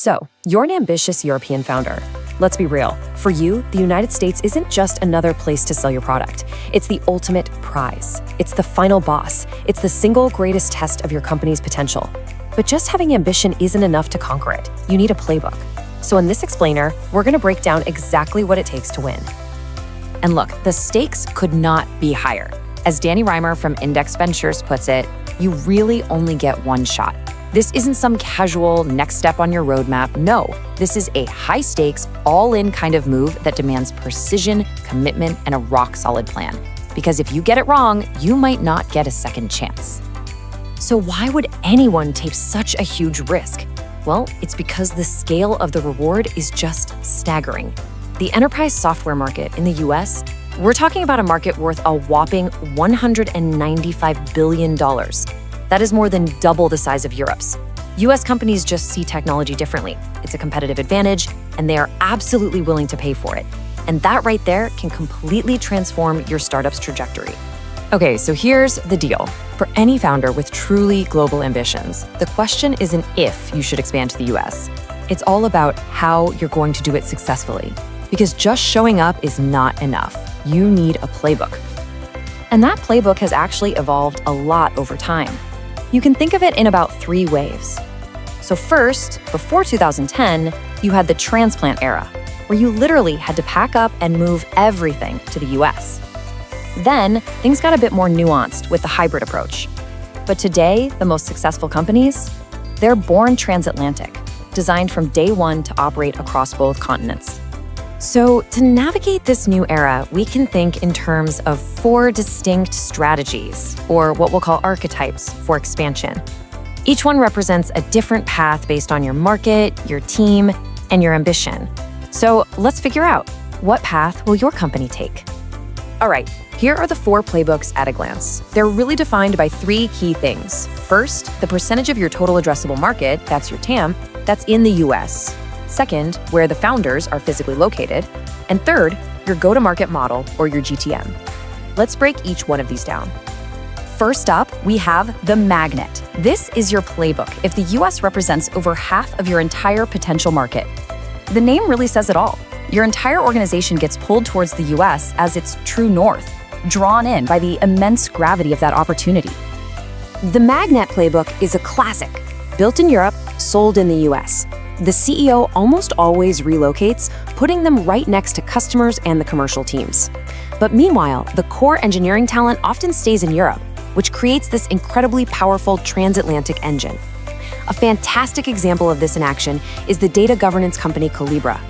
So, you're an ambitious European founder. Let's be real. For you, the United States isn't just another place to sell your product. It's the ultimate prize. It's the final boss. It's the single greatest test of your company's potential. But just having ambition isn't enough to conquer it. You need a playbook. So in this explainer, we're going to break down exactly what it takes to win. And look, the stakes could not be higher. As Danny Reimer from Index Ventures puts it, you really only get one shot. This isn't some casual next step on your roadmap. No, this is a high-stakes, all-in kind of move that demands precision, commitment, and a rock-solid plan. Because if you get it wrong, you might not get a second chance. So why would anyone take such a huge risk? Well, it's because the scale of the reward is just staggering. The enterprise software market in the US, we're talking about a market worth a whopping $195 billion. That is more than double the size of Europe's. US companies just see technology differently. It's a competitive advantage, and they are absolutely willing to pay for it. And that right there can completely transform your startup's trajectory. Okay, so here's the deal. For any founder with truly global ambitions, the question isn't if you should expand to the US. It's all about how you're going to do it successfully. Because just showing up is not enough. You need a playbook. And that playbook has actually evolved a lot over time. You can think of it in about 3 waves. So first, before 2010, you had the transplant era, where you literally had to pack up and move everything to the US. Then, things got a bit more nuanced with the hybrid approach. But today, the most successful companies, they're born transatlantic, designed from day one to operate across both continents. So to navigate this new era, we can think in terms of 4 distinct strategies, or what we'll call archetypes, for expansion. Each one represents a different path based on your market, your team, and your ambition. So let's figure out, what path will your company take? All right, here are the 4 playbooks at a glance. They're really defined by 3 key things. First, the percentage of your total addressable market, that's your TAM, that's in the US. Second, where the founders are physically located. And third, your go-to-market model, or your GTM. Let's break each one of these down. First up, we have the magnet. This is your playbook if the US represents over half of your entire potential market. The name really says it all. Your entire organization gets pulled towards the US as its true north, drawn in by the immense gravity of that opportunity. The magnet playbook is a classic, built in Europe, sold in the US. The CEO almost always relocates, putting them right next to customers and the commercial teams. But meanwhile, the core engineering talent often stays in Europe, which creates this incredibly powerful transatlantic engine. A fantastic example of this in action is the data governance company Collibra.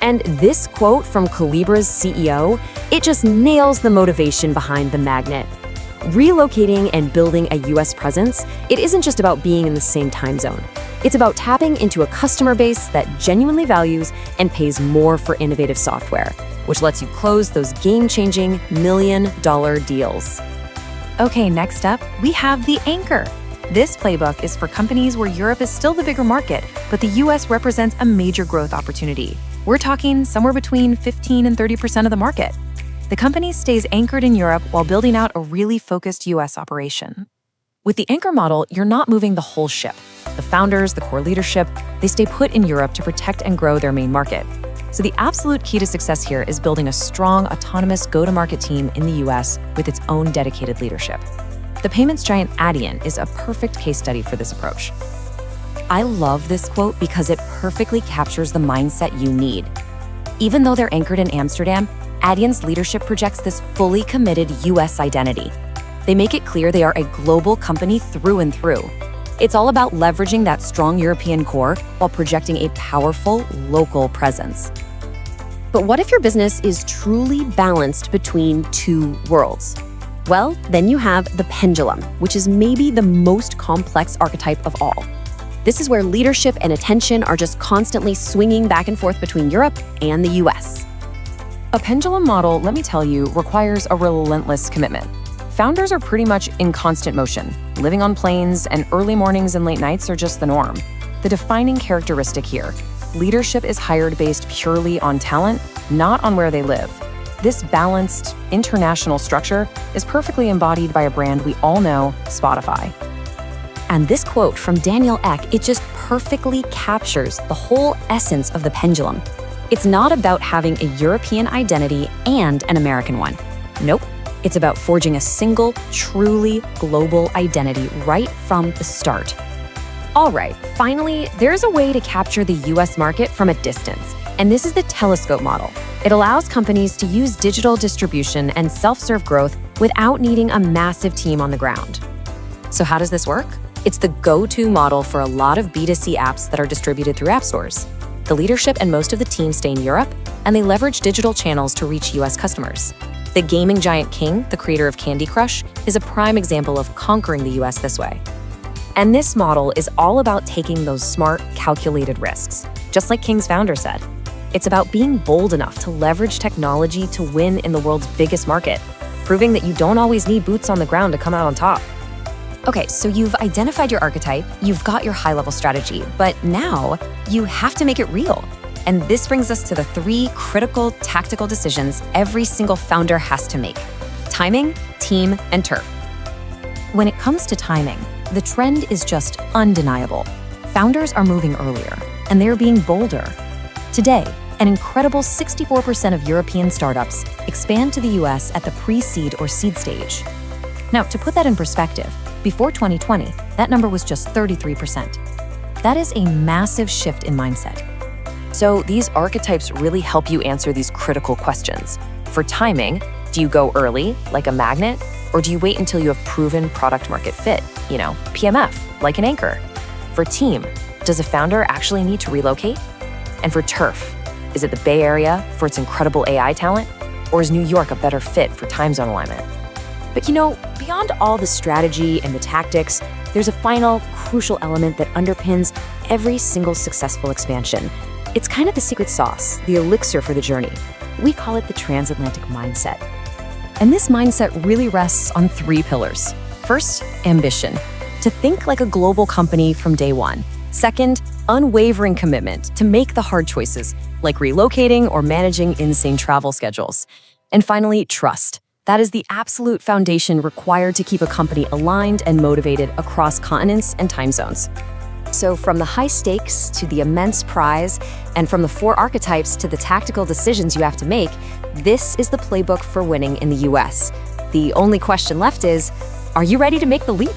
And this quote from Collibra's CEO, it just nails the motivation behind the magnet. Relocating and building a US presence, it isn't just about being in the same time zone. It's about tapping into a customer base that genuinely values and pays more for innovative software, which lets you close those game-changing million-dollar deals. Okay, next up, we have the anchor. This playbook is for companies where Europe is still the bigger market, but the US represents a major growth opportunity. We're talking somewhere between 15 and 30% of the market. The company stays anchored in Europe while building out a really focused US operation. With the anchor model, you're not moving the whole ship. The founders, the core leadership, they stay put in Europe to protect and grow their main market. So the absolute key to success here is building a strong, autonomous go-to-market team in the US with its own dedicated leadership. The payments giant Adyen is a perfect case study for this approach. I love this quote because it perfectly captures the mindset you need. Even though they're anchored in Amsterdam, Adyen's leadership projects this fully committed US identity. They make it clear they are a global company through and through. It's all about leveraging that strong European core while projecting a powerful local presence. But what if your business is truly balanced between 2 worlds? Well, then you have the pendulum, which is maybe the most complex archetype of all. This is where leadership and attention are just constantly swinging back and forth between Europe and the US. A pendulum model, let me tell you, requires a relentless commitment. Founders are pretty much in constant motion. Living on planes and early mornings and late nights are just the norm. The defining characteristic here, leadership is hired based purely on talent, not on where they live. This balanced, international structure is perfectly embodied by a brand we all know, Spotify. And this quote from Daniel Ek, it just perfectly captures the whole essence of the pendulum. It's not about having a European identity and an American one. Nope. It's about forging a single, truly global identity right from the start. All right, finally, there's a way to capture the US market from a distance, and this is the telescope model. It allows companies to use digital distribution and self-serve growth without needing a massive team on the ground. So how does this work? It's the go-to model for a lot of B2C apps that are distributed through app stores. The leadership and most of the team stay in Europe, and they leverage digital channels to reach US customers. The gaming giant King, the creator of Candy Crush, is a prime example of conquering the US this way. And this model is all about taking those smart, calculated risks. Just like King's founder said, it's about being bold enough to leverage technology to win in the world's biggest market, proving that you don't always need boots on the ground to come out on top. Okay, so you've identified your archetype, you've got your high-level strategy, but now you have to make it real. And this brings us to the 3 critical tactical decisions every single founder has to make: timing, team, and turf. When it comes to timing, the trend is just undeniable. Founders are moving earlier, and they're being bolder. Today, an incredible 64% of European startups expand to the US at the pre-seed or seed stage. Now, to put that in perspective, before 2020, that number was just 33%. That is a massive shift in mindset. So these archetypes really help you answer these critical questions. For timing, do you go early, like a magnet, or do you wait until you have proven product market fit, PMF, like an anchor? For team, does a founder actually need to relocate? And for turf, is it the Bay Area for its incredible AI talent, or is New York a better fit for time zone alignment? But beyond all the strategy and the tactics, there's a final, crucial element that underpins every single successful expansion. It's kind of the secret sauce, the elixir for the journey. We call it the transatlantic mindset. And this mindset really rests on 3 pillars. First, ambition, to think like a global company from day one. Second, unwavering commitment to make the hard choices, like relocating or managing insane travel schedules. And finally, trust. That is the absolute foundation required to keep a company aligned and motivated across continents and time zones. So from the high stakes to the immense prize, and from the 4 archetypes to the tactical decisions you have to make, this is the playbook for winning in the US. The only question left is, are you ready to make the leap?